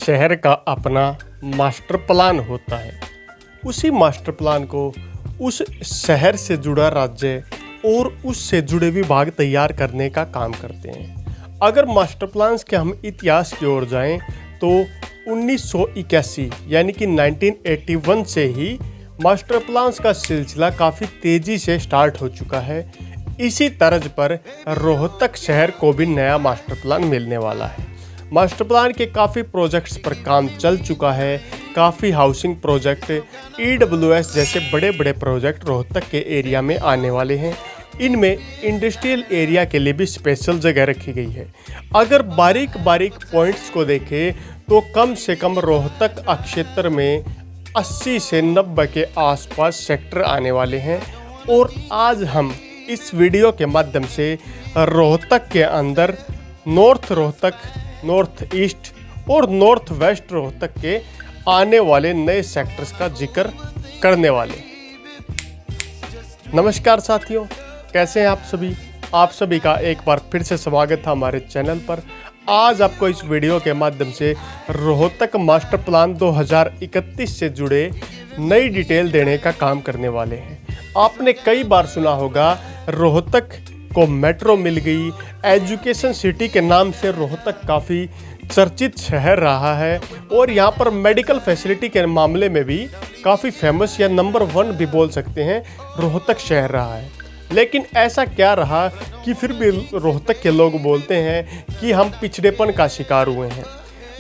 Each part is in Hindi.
शहर का अपना मास्टर प्लान होता है। उसी मास्टर प्लान को उस शहर से जुड़ा राज्य और उससे जुड़े विभाग तैयार करने का काम करते हैं। अगर मास्टर प्लान्स के हम इतिहास की ओर जाएं तो 1981 यानी कि 1981 से ही मास्टर प्लान्स का सिलसिला काफ़ी तेज़ी से स्टार्ट हो चुका है। इसी तर्ज पर रोहतक शहर को भी नया मास्टर प्लान मिलने वाला है। मास्टर प्लान के काफ़ी प्रोजेक्ट्स पर काम चल चुका है। काफ़ी हाउसिंग प्रोजेक्ट, EWS जैसे बड़े बड़े प्रोजेक्ट रोहतक के एरिया में आने वाले हैं। इनमें इंडस्ट्रियल एरिया के लिए भी स्पेशल जगह रखी गई है। अगर बारीक बारीक पॉइंट्स को देखें तो कम से कम रोहतक क्षेत्र में 80 से 90 के आसपास सेक्टर आने वाले हैं। और आज हम इस वीडियो के माध्यम से रोहतक के अंदर नॉर्थ रोहतक, नॉर्थ ईस्ट और नॉर्थ वेस्ट रोहतक के आने वाले नए सेक्टर्स का जिक्र करने वाले। नमस्कार साथियों, कैसे हैं आप सभी? आप सभी का एक बार फिर से स्वागत है हमारे चैनल पर। आज आपको इस वीडियो के माध्यम से रोहतक मास्टर प्लान 2031 से जुड़े नई डिटेल देने का काम करने वाले हैं। आपने कई बार सुना होगा रोहतक को मेट्रो मिल गई। एजुकेशन सिटी के नाम से रोहतक काफ़ी चर्चित शहर रहा है और यहाँ पर मेडिकल फैसिलिटी के मामले में भी काफ़ी फेमस या नंबर 1 भी बोल सकते हैं रोहतक शहर रहा है। लेकिन ऐसा क्या रहा कि फिर भी रोहतक के लोग बोलते हैं कि हम पिछड़ेपन का शिकार हुए हैं।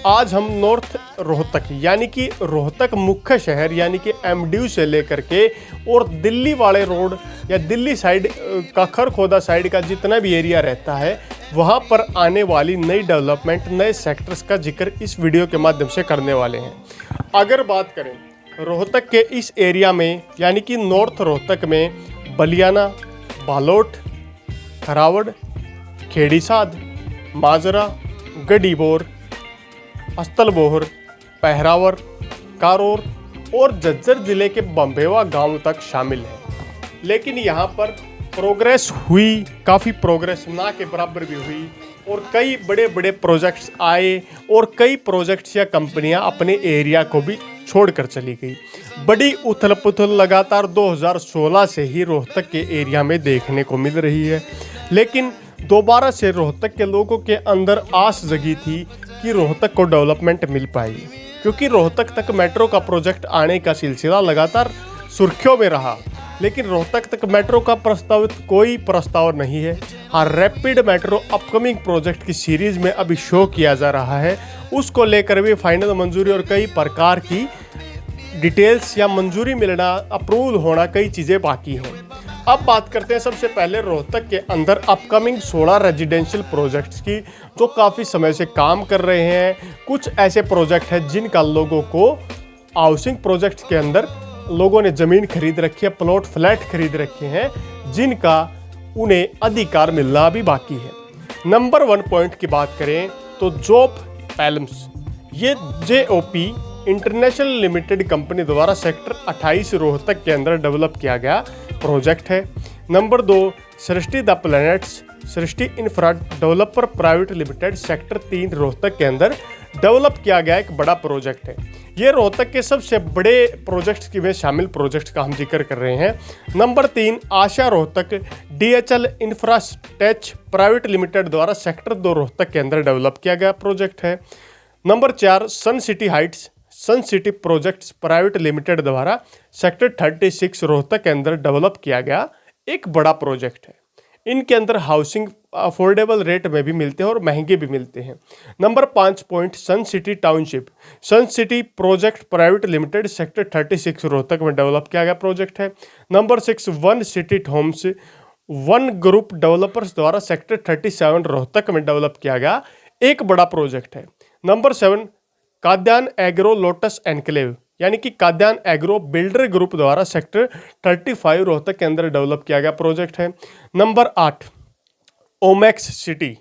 आज हम नॉर्थ रोहतक यानी कि रोहतक मुख्य शहर यानी कि MDU से लेकर के और दिल्ली वाले रोड या दिल्ली साइड का खरखोदा साइड का जितना भी एरिया रहता है वहाँ पर आने वाली नई डेवलपमेंट, नए सेक्टर्स का जिक्र इस वीडियो के माध्यम से करने वाले हैं। अगर बात करें रोहतक के इस एरिया में यानी कि नॉर्थ रोहतक में बलियाना, बालोट, खरावड़, खेड़ीसाद, माजरा, गढ़ीबोर, अस्तलबोहर, पहरावर, कारोर और झज्जर जिले के बम्बेवा गांव तक शामिल है। लेकिन यहाँ पर प्रोग्रेस हुई, काफ़ी प्रोग्रेस ना के बराबर भी हुई और कई बड़े बड़े प्रोजेक्ट्स आए और कई प्रोजेक्ट्स या कंपनियाँ अपने एरिया को भी छोड़कर चली गई। बड़ी उथल पुथल लगातार 2016 से ही रोहतक के एरिया में देखने को मिल रही है। लेकिन दोबारा से रोहतक के लोगों के अंदर आस जगी थी कि रोहतक को डेवलपमेंट मिल पाएगी, क्योंकि रोहतक तक मेट्रो का प्रोजेक्ट आने का सिलसिला लगातार सुर्खियों में रहा। लेकिन रोहतक तक मेट्रो का प्रस्तावित कोई प्रस्ताव नहीं है। हाँ, रैपिड मेट्रो अपकमिंग प्रोजेक्ट की सीरीज में अभी शो किया जा रहा है। उसको लेकर भी फाइनल मंजूरी और कई प्रकार की डिटेल्स या मंजूरी मिलना, अप्रूवल होना, कई चीज़ें बाकी हैं। अब बात करते हैं सबसे पहले रोहतक के अंदर अपकमिंग 16 रेजिडेंशियल प्रोजेक्ट्स की, जो काफ़ी समय से काम कर रहे हैं। कुछ ऐसे प्रोजेक्ट हैं जिनका लोगों को हाउसिंग प्रोजेक्ट के अंदर लोगों ने ज़मीन खरीद रखी है, प्लॉट फ्लैट खरीद रखे हैं, जिनका उन्हें अधिकार मिलना भी बाकी है। नंबर 1 पॉइंट की बात करें तो जॉब पैलम्स, ये JOP इंटरनेशनल लिमिटेड कंपनी द्वारा सेक्टर 28 रोहतक के अंदर डेवलप किया गया प्रोजेक्ट है। Number 2 Srishti the planets, Srishti infra developer private limited sector 3 Rohtak के अंदर डेवलप किया गया एक बड़ा प्रोजेक्ट है। ये रोहतक के सबसे बड़े प्रोजेक्ट्स की में शामिल प्रोजेक्ट्स का हम जिक्र कर रहे हैं। नंबर 3 आशा रोहतक DHL इंफ्रास्टेच प्राइवेट लिमिटेड द्वारा सेक्टर 2 रोहतक के अंदर डेवलप किया गया प्रोजेक्ट है। नंबर 4 सन सिटी हाइट्स, सन सिटी प्रोजेक्ट्स प्राइवेट लिमिटेड द्वारा सेक्टर 36 रोहतक के अंदर डेवलप किया गया एक बड़ा प्रोजेक्ट है। इनके अंदर हाउसिंग अफोर्डेबल रेट में भी मिलते हैं और महंगे भी मिलते हैं। Number 5 point sun city township, sun city project private limited sector 36 Rohtak में डेवलप किया गया प्रोजेक्ट है। Number 6 one city homes, one group developers द्वारा सेक्टर 37 रोहतक में डेवलप किया गया एक बड़ा प्रोजेक्ट है। Number 7 Kadyan agro lotus enclave यानी कि काद्यान एग्रो बिल्डर ग्रुप द्वारा सेक्टर 35 रोहतक के अंदर डेवलप किया गया प्रोजेक्ट है। Number 8 Omaxe city,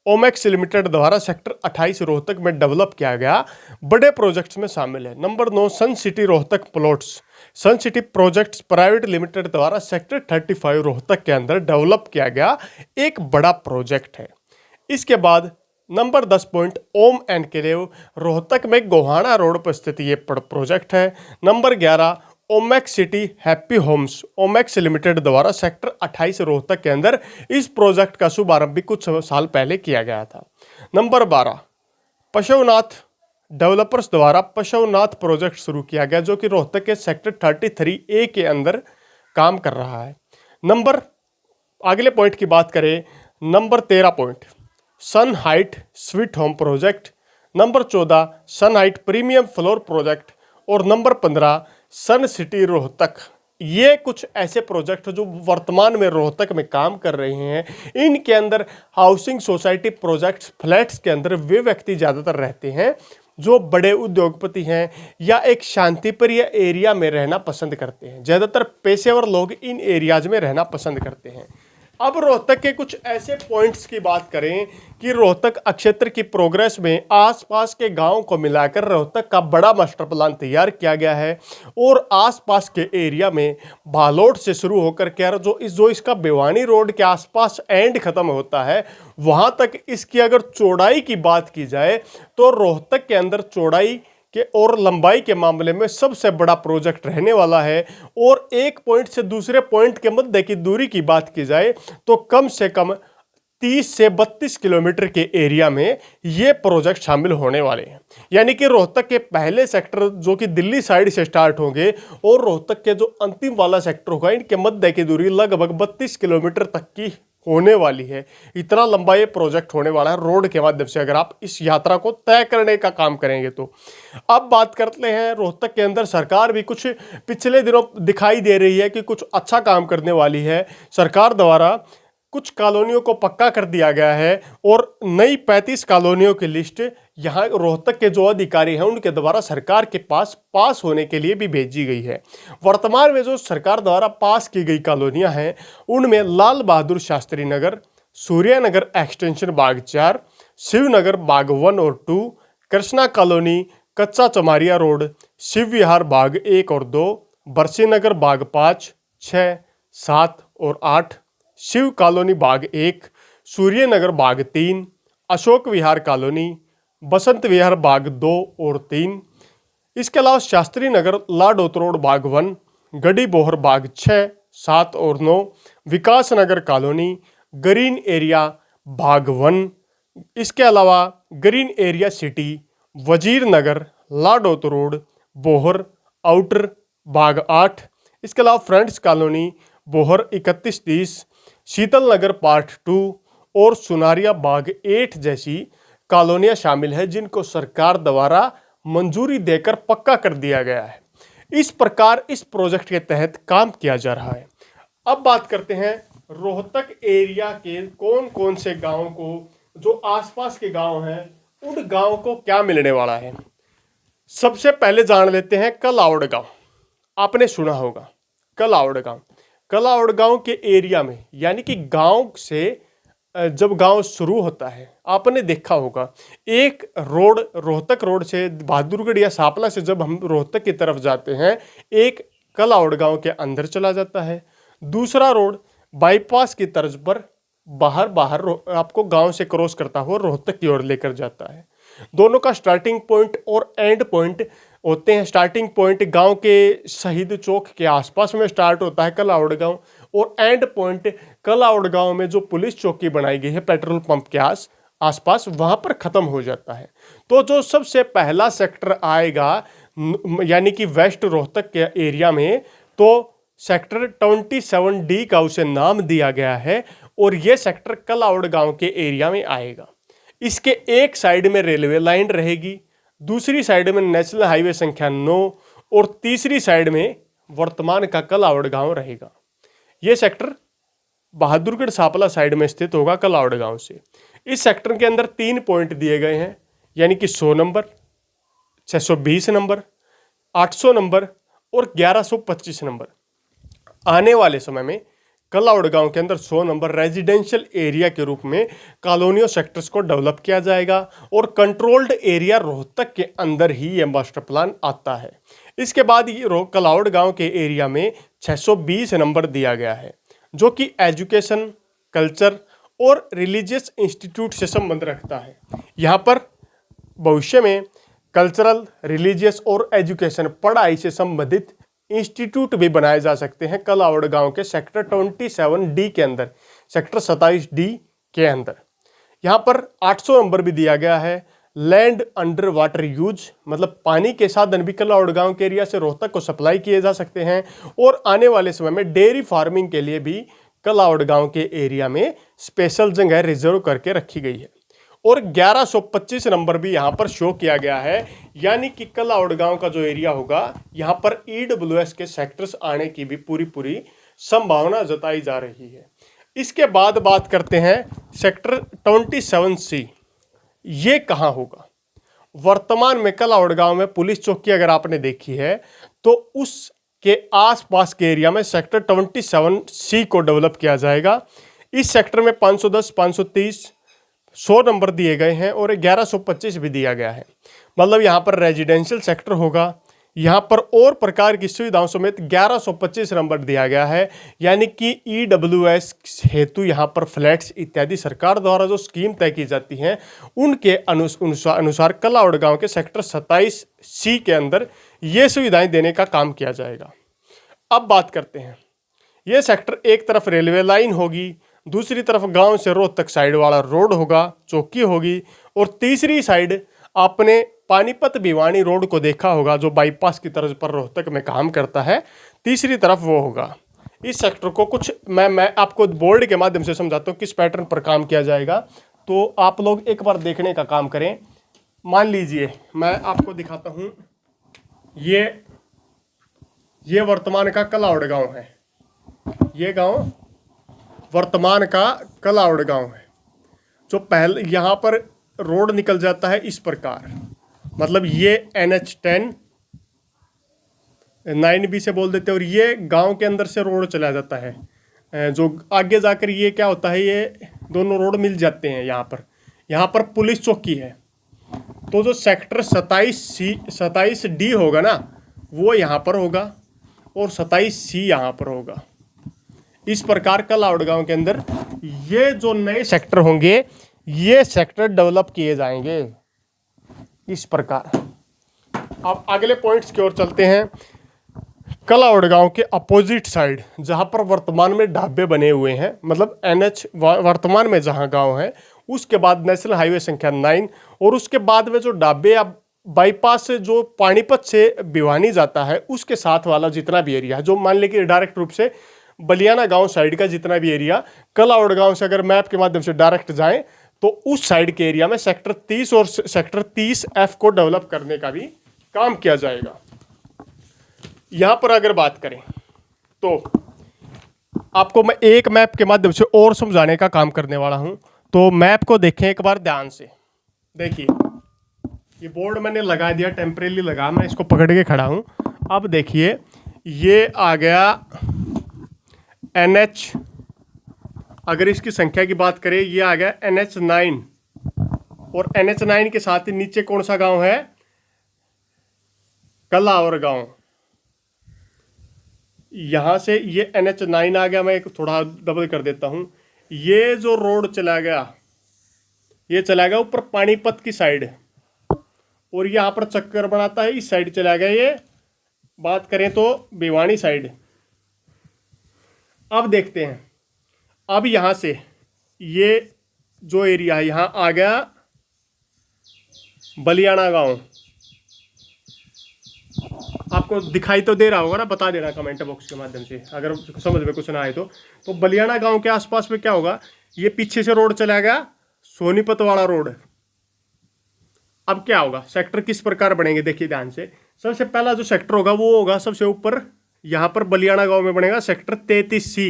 Omaxe limited द्वारा सेक्टर 28 रोहतक में डेवलप किया गया बड़े प्रोजेक्ट्स में शामिल है। नंबर 9 सन सिटी रोहतक प्लॉट्स, सन सिटी प्रोजेक्ट्स प्राइवेट लिमिटेड द्वारा सेक्टर 35 रोहतक के अंदर डेवलप किया गया एक बड़ा प्रोजेक्ट है। इसके बाद number 10 point Om enclave Rohtak में गोहाना रोड पर स्थित ये प्रोजेक्ट है। Number 11 Omaxe city happy homes Omaxe limited द्वारा सेक्टर 28 रोहतक के अंदर इस प्रोजेक्ट का शुभारंभ भी कुछ साल पहले किया गया था। नंबर 12 पशुनाथ डेवलपर्स द्वारा पशुनाथ प्रोजेक्ट शुरू किया गया, जो कि रोहतक के सेक्टर 33A के अंदर काम कर रहा है। नंबर अगले पॉइंट की बात करें, number 13 point sun height sweet home project, number 14 sun height premium floor project और नंबर 15 सन सिटी रोहतक। ये कुछ ऐसे प्रोजेक्ट जो वर्तमान में रोहतक में काम कर रहे हैं। इनके अंदर हाउसिंग सोसाइटी प्रोजेक्ट्स फ्लैट्स के अंदर वे व्यक्ति ज़्यादातर रहते हैं जो बड़े उद्योगपति हैं या एक शांतिप्रिय एरिया में रहना पसंद करते हैं। ज़्यादातर पेशेवर लोग इन एरियाज में रहना पसंद करते हैं। अब रोहतक के कुछ ऐसे पॉइंट्स की बात करें कि रोहतक क्षेत्र की प्रोग्रेस में आसपास के गांव को मिलाकर रोहतक का बड़ा मास्टर प्लान तैयार किया गया है और आसपास के एरिया में भालोट से शुरू होकर के जो इसका भिवानी रोड के आसपास एंड खत्म होता है, वहां तक इसकी अगर चौड़ाई की बात की जाए तो रोहतक के अंदर चौड़ाई के और लंबाई के मामले में सबसे बड़ा प्रोजेक्ट रहने वाला है। और एक पॉइंट से दूसरे पॉइंट के मध्य की दूरी की बात की जाए तो कम से कम 30 से 32 किलोमीटर के एरिया में ये प्रोजेक्ट शामिल होने वाले हैं। यानी कि रोहतक के पहले सेक्टर जो कि दिल्ली साइड से स्टार्ट होंगे और रोहतक के जो अंतिम वाला सेक्टर होगा, इनके मध्य की दूरी लगभग 32 किलोमीटर तक की होने वाली है। इतना लंबा ये प्रोजेक्ट होने वाला है रोड के माध्यम से, अगर आप इस यात्रा को तय करने का काम करेंगे तो। अब बात करते हैं रोहतक के अंदर सरकार भी कुछ पिछले दिनों दिखाई दे रही है कि कुछ अच्छा काम करने वाली है। सरकार द्वारा कुछ कॉलोनियों को पक्का कर दिया गया है और नई 35 कॉलोनियों की लिस्ट यहाँ रोहतक के जो अधिकारी हैं उनके द्वारा सरकार के पास होने के लिए भी भेजी गई है। वर्तमान में जो सरकार द्वारा पास की गई कॉलोनियाँ हैं उनमें लाल बहादुर शास्त्री नगर, सूर्य नगर एक्सटेंशन बाग 4, शिवनगर बाग 1 और 2, कृष्णा कॉलोनी, कच्चा चमारिया रोड, शिव विहार बाग 1 और 2, बरसी नगर बाग 5, 6, 7 और 8, शिव कॉलोनी बाग 1, सूर्य नगर बाग 3, अशोक विहार कॉलोनी, बसंत विहार बाग 2 और 3। इसके अलावा शास्त्री नगर लाडोत रोड बाग 1, गढ़ी बोहर बाग 6, 7 और 9, विकास नगर कॉलोनी, ग्रीन एरिया बाग 1। इसके अलावा ग्रीन एरिया सिटी, वजीर नगर, लाडोत रोड, बोहर आउटर बाग 8। इसके अलावा फ्रेंड्स कॉलोनी, बोहर 3130, शीतल नगर पार्ट 2 और सुनारिया बाग 8 जैसी कॉलोनियां शामिल है जिनको सरकार द्वारा मंजूरी देकर पक्का कर दिया गया है। इस प्रकार इस प्रोजेक्ट के तहत काम किया जा रहा है। अब बात करते हैं रोहतक एरिया के कौन कौन से गांव को, जो आसपास के गांव हैं उन गांव को क्या मिलने वाला है। सबसे पहले जान लेते हैं कलावड़ गांव। आपने सुना होगा कलावड़ गांव। कलावड़ गांव के एरिया में, यानी कि गांव से जब गांव शुरू होता है, आपने देखा होगा एक रोड रोहतक रोड से बहादुरगढ़ या सापला से जब हम रोहतक की तरफ जाते हैं, एक कलावड़ गांव के अंदर चला जाता है। दूसरा रोड बाईपास की तर्ज पर बाहर आपको गांव से क्रॉस करता हुआ रोहतक की ओर लेकर जाता है। दोनों का स्टार्टिंग पॉइंट और एंड पॉइंट होते हैं। स्टार्टिंग पॉइंट गांव के शहीद चौक के आसपास में स्टार्ट होता है कलावड़ गांव, और एंड पॉइंट कलावड़ गांव में जो पुलिस चौकी बनाई गई है पेट्रोल पंप के आसपास, वहां पर ख़त्म हो जाता है। तो जो सबसे पहला सेक्टर आएगा यानी कि वेस्ट रोहतक के एरिया में, तो सेक्टर 27D का उसे नाम दिया गया है और ये सेक्टर कलावड़ गांव के एरिया में आएगा। इसके एक साइड में रेलवे लाइन रहेगी, दूसरी साइड में नेशनल हाईवे संख्या 9 और तीसरी साइड में वर्तमान का कलावड़ गांव रहेगा। यह सेक्टर बहादुरगढ़ सापला साइड में स्थित होगा कलावड़ गांव से। इस सेक्टर के अंदर 3 पॉइंट दिए गए हैं, यानी कि 100 नंबर, 620 नंबर, 800 नंबर और 1125 नंबर। आने वाले समय में कलावड़ गांव के अंदर 100 नंबर रेजिडेंशियल एरिया के रूप में कॉलोनियों सेक्टर्स को डेवलप किया जाएगा और कंट्रोल्ड एरिया रोहतक के अंदर ही ये मास्टर प्लान आता है। इसके बाद ये कलावड़ गांव के एरिया में 620 नंबर दिया गया है, जो कि एजुकेशन, कल्चर और रिलीजियस इंस्टीट्यूट से संबंध रखता है। यहाँ पर भविष्य में कल्चरल, रिलीजियस और एजुकेशन, पढ़ाई से संबंधित इंस्टीट्यूट भी बनाए जा सकते हैं कलावड़ गांव के सेक्टर 27D के अंदर, सेक्टर 27D के अंदर। यहाँ पर 800 नंबर भी दिया गया है। लैंड अंडर वाटर यूज, मतलब पानी के साधन भी कलावड़ गांव के एरिया से रोहतक को सप्लाई किए जा सकते हैं। और आने वाले समय में डेयरी फार्मिंग के लिए भी कलावड़ गांव के एरिया में स्पेशल जगह रिजर्व करके रखी गई है। और 1125 नंबर भी यहाँ पर शो किया गया है, यानी कि कलावड़ गांव का जो एरिया होगा यहाँ पर EWS के सेक्टर्स आने की भी पूरी संभावना जताई जा रही है। इसके बाद बात करते हैं सेक्टर 27C, ये कहाँ होगा। वर्तमान में कलावड़ गांव में पुलिस चौकी अगर आपने देखी है तो उसके आसपास के एरिया में सेक्टर 27C को डेवलप किया जाएगा। इस सेक्टर में 510, 530, 100 नंबर दिए गए हैं और 1125 भी दिया गया है। मतलब यहाँ पर रेजिडेंशियल सेक्टर होगा। यहाँ पर और प्रकार की सुविधाओं समेत 1125 नंबर दिया गया है, यानी कि EWS हेतु यहाँ पर फ्लैट्स इत्यादि सरकार द्वारा जो स्कीम तय की जाती हैं उनके अनुसार कलावड़ गांव के सेक्टर 27C के अंदर ये सुविधाएं देने का काम किया जाएगा। अब बात करते हैं, ये सेक्टर एक तरफ रेलवे लाइन होगी, दूसरी तरफ गांव से रोहतक साइड वाला रोड होगा, चौकी होगी, और तीसरी साइड आपने पानीपत भिवानी रोड को देखा होगा जो बाईपास की तर्ज पर रोहतक में काम करता है, तीसरी तरफ वो होगा। इस सेक्टर को कुछ मैं आपको बोर्ड के माध्यम से समझाता हूँ किस पैटर्न पर काम किया जाएगा, तो आप लोग एक बार देखने का काम करें। मान लीजिए मैं आपको दिखाता हूँ, ये वर्तमान का कलावड़ गाँव है, ये गाँव वर्तमान का कलावड़ गांव है। जो पहले यहाँ पर रोड निकल जाता है इस प्रकार, मतलब ये NH10 9B से बोल देते हैं, और ये गांव के अंदर से रोड चला जाता है। जो आगे जाकर ये क्या होता है, ये दोनों रोड मिल जाते हैं। यहाँ पर पुलिस चौकी है, तो जो सेक्टर 27D होगा ना, वो यहाँ पर होगा और 27C यहाँ पर होगा। इस प्रकार कलावड़ गांव के अंदर ये जो नए सेक्टर होंगे ये सेक्टर डेवलप किए जाएंगे इस प्रकार। अब अगले पॉइंट्स की ओर चलते हैं। कलावड़ गांव के अपोजिट साइड जहां पर वर्तमान में ढाबे बने हुए हैं, मतलब NH वर्तमान में जहां गांव है उसके बाद नेशनल हाईवे संख्या 9 और उसके बाद में जो ढाबे अब बाईपास से जो पानीपत से भिवानी जाता है उसके साथ वाला जितना भी एरिया है, जो मान लीजिए डायरेक्ट रूप से बलियाना गांव साइड का जितना भी एरिया, कलावड़ गांव से अगर मैप के माध्यम से डायरेक्ट जाएं तो उस साइड के एरिया में सेक्टर 30 और सेक्टर 30F को डेवलप करने का भी काम किया जाएगा। यहां पर अगर बात करें तो आपको मैं एक मैप के माध्यम से और समझाने का काम करने वाला हूं, तो मैप को देखें एक बार ध्यान से। देखिए ये बोर्ड मैंने लगा दिया, टेम्परेली लगा, मैं इसको पकड़ के खड़ा हूं। अब देखिए ये आ गया NH, अगर इसकी संख्या की बात करें ये आ गया NH9, और NH9 के साथ ही नीचे कौन सा गांव है, कलावड़ गांव। यहां से ये NH9 आ गया, मैं एक थोड़ा डबल कर देता हूं। ये जो रोड चला गया ये चला गया ऊपर पानीपत की साइड, और यहां पर चक्कर बनाता है इस साइड चला गया ये, बात करें तो भिवानी साइड। अब देखते हैं, अब यहां से ये जो एरिया है यहां आ गया बलियाना गांव। आपको दिखाई तो दे रहा होगा ना, बता देना कमेंट बॉक्स के माध्यम से अगर समझ में कुछ ना आए तो बलियाना गांव के आसपास में क्या होगा, ये पीछे से रोड चला गया सोनीपत वाला रोड। अब क्या होगा, सेक्टर किस प्रकार बनेंगे देखिए ध्यान से। सबसे पहला जो सेक्टर होगा वो होगा सबसे ऊपर, यहाँ पर बलियाना गांव में बनेगा सेक्टर 33C।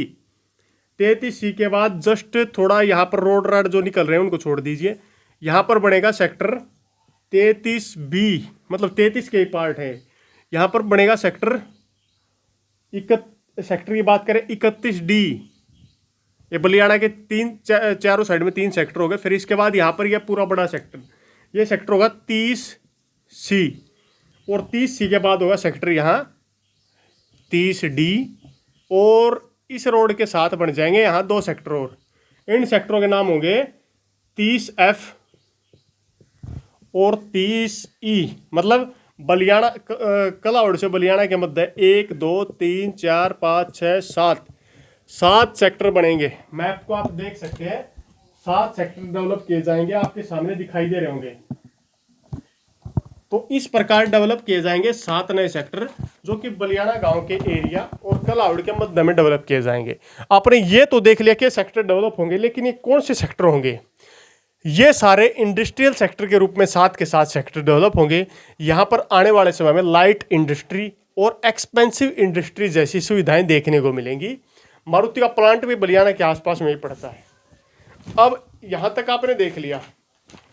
33C के बाद जस्ट थोड़ा यहाँ पर रोड राड जो निकल रहे हैं उनको छोड़ दीजिए, यहाँ पर बनेगा सेक्टर 33B, मतलब 33 के ही पार्ट है। यहाँ पर बनेगा सेक्टर सेक्टर की बात करें 31D। ये बलियाना के चारों साइड में 3 सेक्टर हो गए। फिर इसके बाद यहाँ पर यह पूरा बड़ा सेक्टर, ये सेक्टर होगा 30C, और 30C के बाद होगा सेक्टर यहाँ 30D, और इस रोड के साथ बन जाएंगे यहाँ 2 सेक्टर और। इन सेक्टरों के नाम होंगे 30F और 30E, मतलब बलियाना कलाउड़ से बलियाना के मध्य 1 2 3 4 5 6 7 सेक्टर बनेंगे। मैप को आप देख सकते हैं, 7 सेक्टर डेवलप किए जाएंगे, आपके सामने दिखाई दे रहे होंगे। तो इस प्रकार डेवलप किए जाएंगे 7 नए सेक्टर, जो कि बलियाना गांव के एरिया और कलाउड़ के मध्य में डेवलप किए जाएंगे। आपने ये तो देख लिया कि सेक्टर डेवलप होंगे, लेकिन ये कौन से सेक्टर होंगे? ये सारे इंडस्ट्रियल सेक्टर के रूप में 7 के 7 सेक्टर डेवलप होंगे। यहाँ पर आने वाले समय में लाइट इंडस्ट्री और एक्सपेंसिव इंडस्ट्री जैसी सुविधाएं देखने को मिलेंगी। मारुति का प्लांट भी बलियाना के आसपास में ही पड़ता है। अब यहाँ तक आपने देख लिया,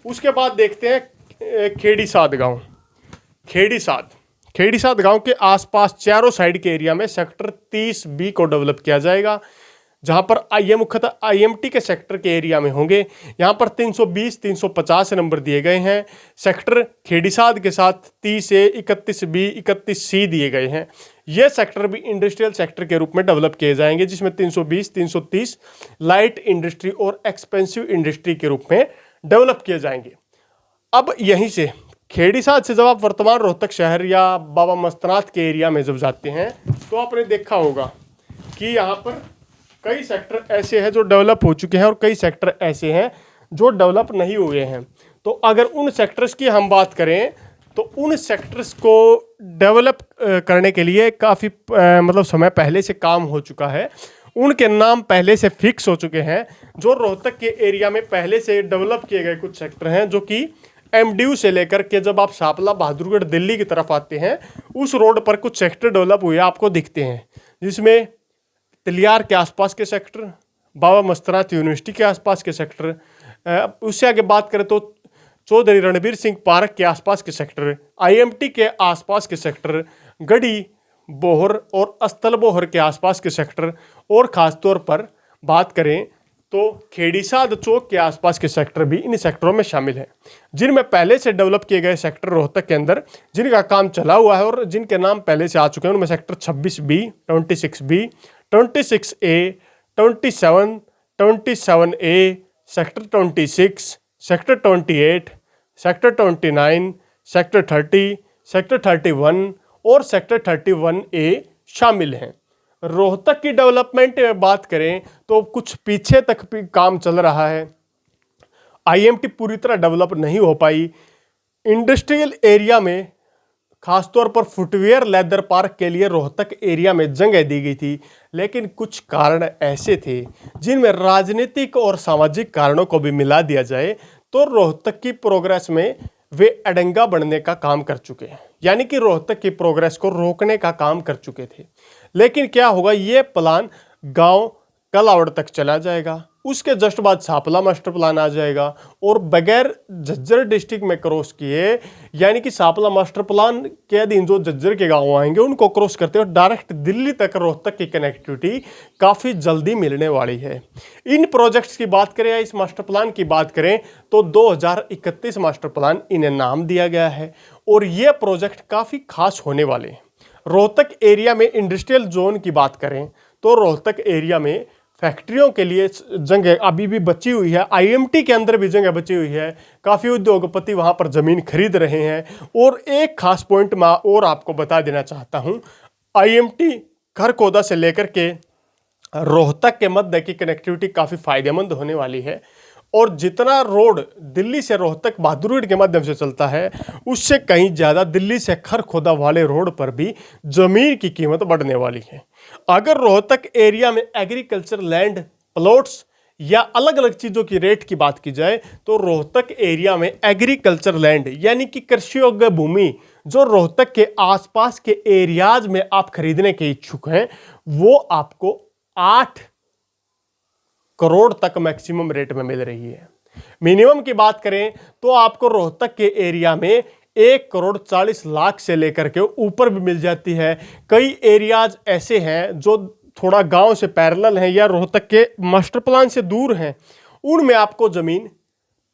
उसके बाद देखते हैं खेड़ीसाद गांव। खेड़ीसाद गांव के आसपास चारों साइड के एरिया में सेक्टर 30B को डेवलप किया जाएगा, जहां पर ये मुख्यतः IMT के सेक्टर के एरिया में होंगे। यहां पर 320 350 नंबर दिए गए हैं। सेक्टर खेड़ीसाद के साथ 30A 31B 31C दिए गए हैं। ये सेक्टर भी इंडस्ट्रियल सेक्टर के रूप में डेवलप किए जाएंगे, जिसमें 320 330 लाइट इंडस्ट्री और एक्सपेंसिव इंडस्ट्री के रूप में डेवलप किए जाएंगे। अब यहीं से खेड़ीसाद से जब आप वर्तमान रोहतक शहर या बाबा मस्तनाथ के एरिया में जब जाते हैं, तो आपने देखा होगा कि यहाँ पर कई सेक्टर ऐसे हैं जो डेवलप हो चुके हैं और कई सेक्टर ऐसे हैं जो डेवलप नहीं हुए हैं। तो अगर उन सेक्टर्स की हम बात करें, तो उन सेक्टर्स को डेवलप करने के लिए काफ़ी मतलब समय पहले से काम हो चुका है। उनके नाम पहले से फिक्स हो चुके हैं। जो रोहतक के एरिया में पहले से डेवलप किए गए कुछ सेक्टर हैं, जो कि MDU से लेकर के जब आप शापला बहादुरगढ़ दिल्ली की तरफ आते हैं, उस रोड पर कुछ सेक्टर डेवलप हुए आपको दिखते हैं, जिसमें तिलियार के आसपास के सेक्टर, बाबा मस्तनाथ यूनिवर्सिटी के आसपास के सेक्टर, उससे आगे बात करें तो चौधरी रणबीर सिंह पार्क के आसपास के सेक्टर, IMT के आसपास के सेक्टर, गढ़ी बोहर और अस्तल बोहर के आसपास के सेक्टर, और ख़ास तौर पर बात करें तो खेड़ीसाद चौक के आसपास के सेक्टर भी इन सेक्टरों में शामिल हैं, जिनमें पहले से डेवलप किए गए सेक्टर रोहतक के अंदर जिनका काम चला हुआ है और जिनके नाम पहले से आ चुके हैं। उनमें sector 26B 26B 26A 27 27A sector 26 sector 28 sector 29 sector 30 sector 31 और सेक्टर 31A शामिल हैं। रोहतक की डेवलपमेंट में बात करें तो कुछ पीछे तक भी काम चल रहा है। IMT पूरी तरह डेवलप नहीं हो पाई। इंडस्ट्रियल एरिया में खासतौर पर फुटवेयर लेदर पार्क के लिए रोहतक एरिया में जगह दी गई थी, लेकिन कुछ कारण ऐसे थे जिनमें राजनीतिक और सामाजिक कारणों को भी मिला दिया जाए तो रोहतक की प्रोग्रेस में वे अड़ंगा बनने का काम कर चुके हैं, यानी कि रोहतक की प्रोग्रेस को रोकने का काम कर चुके थे। लेकिन क्या होगा, ये प्लान गांव कलावड़ तक चला जाएगा, उसके जस्ट बाद शापला मास्टर प्लान आ जाएगा और बगैर झज्जर डिस्ट्रिक्ट में क्रॉस किए, यानी कि शापला मास्टर प्लान के अधीन जो झज्जर के गांव आएंगे उनको क्रॉस करते हुए डायरेक्ट दिल्ली तक रोहतक की कनेक्टिविटी काफ़ी जल्दी मिलने वाली है। इन प्रोजेक्ट्स की बात करें या इस मास्टर प्लान की बात करें तो 2031 मास्टर प्लान इन्हें नाम दिया गया है और ये प्रोजेक्ट काफ़ी खास होने वाले हैं। रोहतक एरिया में इंडस्ट्रियल जोन की बात करें तो रोहतक एरिया में फैक्ट्रियों के लिए जगह अभी भी बची हुई है। IMT के अंदर भी जगह बची हुई है। काफ़ी उद्योगपति वहाँ पर ज़मीन खरीद रहे हैं। और एक खास पॉइंट मैं और आपको बता देना चाहता हूँ, IMT खरखोदा से लेकर के रोहतक के मध्य की कनेक्टिविटी काफ़ी फायदेमंद होने वाली है और जितना रोड दिल्ली से रोहतक बहादुरगढ़ के माध्यम से चलता है, उससे कहीं ज़्यादा दिल्ली से खरखोदा वाले रोड पर भी ज़मीन की कीमत बढ़ने वाली है। अगर रोहतक एरिया में एग्रीकल्चर लैंड प्लॉट्स या अलग अलग चीज़ों की रेट की बात की जाए तो रोहतक एरिया में एग्रीकल्चर लैंड यानी कि कृषि योग्य भूमि जो रोहतक के आसपास के एरियाज में आप खरीदने के इच्छुक हैं, वो आपको 8 करोड़ तक मैक्सिमम रेट में मिल रही है। मिनिमम की बात करें तो आपको रोहतक के एरिया में 1 करोड़ 40 लाख से लेकर के ऊपर भी मिल जाती है। कई एरियाज ऐसे हैं जो थोड़ा गांव से पैरेलल हैं या रोहतक के मास्टर प्लान से दूर हैं, उनमें आपको ज़मीन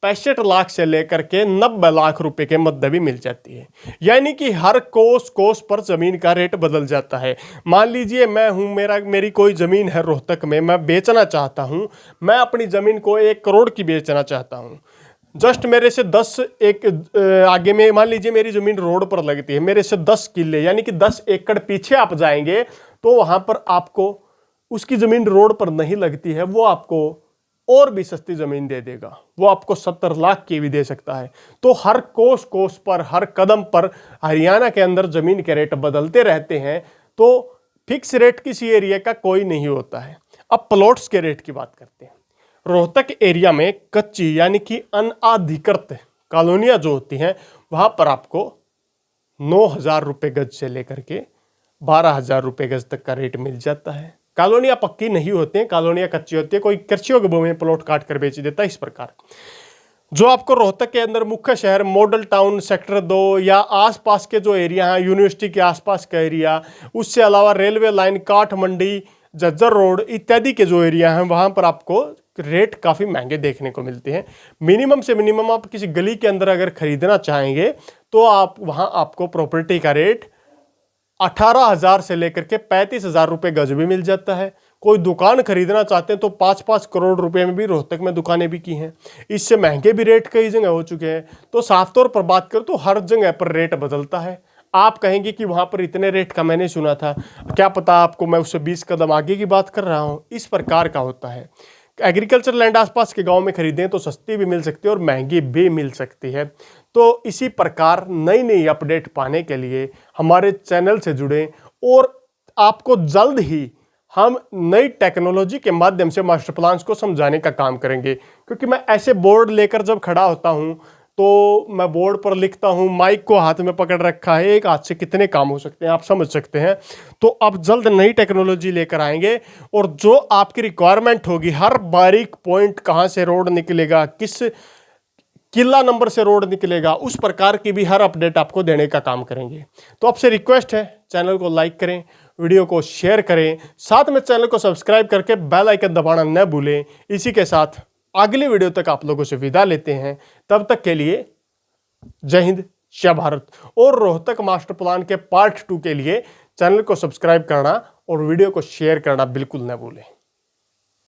65 लाख से लेकर के 90 लाख रुपए के मध्य भी मिल जाती है। यानी कि हर कोस पर जमीन का रेट बदल जाता है। मान लीजिए मैं हूं, मेरी कोई जमीन है रोहतक में, मैं बेचना चाहता हूं, मैं अपनी जमीन को 1 करोड़ की बेचना चाहता हूं। जस्ट मेरे से 10 एक आगे में मान लीजिए मेरी जमीन रोड पर लगती है, मेरे से 10 किले यानी कि 10 एकड़ पीछे आप जाएंगे तो वहां पर आपको उसकी जमीन रोड पर नहीं लगती है, वो आपको और भी सस्ती जमीन दे देगा, वो आपको 70 लाख की भी दे सकता है। तो हर कोस पर, हर कदम पर हरियाणा के अंदर जमीन के रेट बदलते रहते हैं। तो फिक्स रेट किसी एरिया का कोई नहीं होता है। अब प्लॉट्स के रेट की बात करते हैं। रोहतक एरिया में कच्ची यानी कि अनधिकृत कॉलोनियां जो होती हैं वहां पर आपको 9,000 रुपये गज से लेकर के 12,000 रुपये गज तक का रेट मिल जाता है। कॉलोनियां पक्की नहीं होती हैं, कॉलोनियां कच्ची होती है, कोई कृषियों की भूमि में प्लॉट काट कर बेच देता है। इस प्रकार जो आपको रोहतक के अंदर मुख्य शहर, मॉडल टाउन, सेक्टर 2 या आसपास के जो एरिया हैं, यूनिवर्सिटी के आसपास का एरिया, उससे अलावा रेलवे लाइन, काठ मंडी, झज्जर रोड इत्यादि के जो एरिया हैं वहां पर आपको रेट काफ़ी महंगे देखने को मिलते हैं। मिनिमम से मिनिमम आप किसी गली के अंदर अगर खरीदना चाहेंगे तो आप वहां आपको प्रॉपर्टी का रेट 18,000 से लेकर के 35,000 रुपये गज भी मिल जाता है। कोई दुकान खरीदना चाहते हैं तो 5-5 करोड़ रुपए में भी रोहतक में दुकानें भी की हैं। इससे महंगे भी रेट कई जगह हो चुके हैं। तो साफ तौर पर बात करूं तो हर जगह पर रेट बदलता है। आप कहेंगे कि वहां पर इतने रेट का मैंने सुना था, क्या पता आपको मैं उससे 20 कदम आगे की बात कर रहा हूं। इस प्रकार का होता है। एग्रीकल्चर लैंड आसपास के गांव में खरीदें तो सस्ती भी मिल सकती है और महंगी भी मिल सकती है। तो इसी प्रकार नई नई अपडेट पाने के लिए हमारे चैनल से जुड़ें और आपको जल्द ही हम नई टेक्नोलॉजी के माध्यम से मास्टर प्लान्स को समझाने का काम करेंगे। क्योंकि मैं ऐसे बोर्ड लेकर जब खड़ा होता हूं तो मैं बोर्ड पर लिखता हूं, माइक को हाथ में पकड़ रखा है, एक हाथ से कितने काम हो सकते हैं आप समझ सकते हैं। तो अब जल्द नई टेक्नोलॉजी लेकर आएंगे और जो आपकी रिक्वायरमेंट होगी, हर बारीक पॉइंट, कहां से रोड निकलेगा, किस किला नंबर से रोड निकलेगा, उस प्रकार की भी हर अपडेट आपको देने का काम करेंगे। तो आपसे रिक्वेस्ट है, चैनल को लाइक करें, वीडियो को शेयर करें, साथ में चैनल को सब्सक्राइब करके बेल आइकन दबाना न भूलें। इसी के साथ अगली वीडियो तक आप लोगों से विदा लेते हैं। तब तक के लिए जय हिंद, जय भारत। और रोहतक मास्टर प्लान के पार्ट 2 के लिए चैनल को सब्सक्राइब करना और वीडियो को शेयर करना बिल्कुल न भूलें।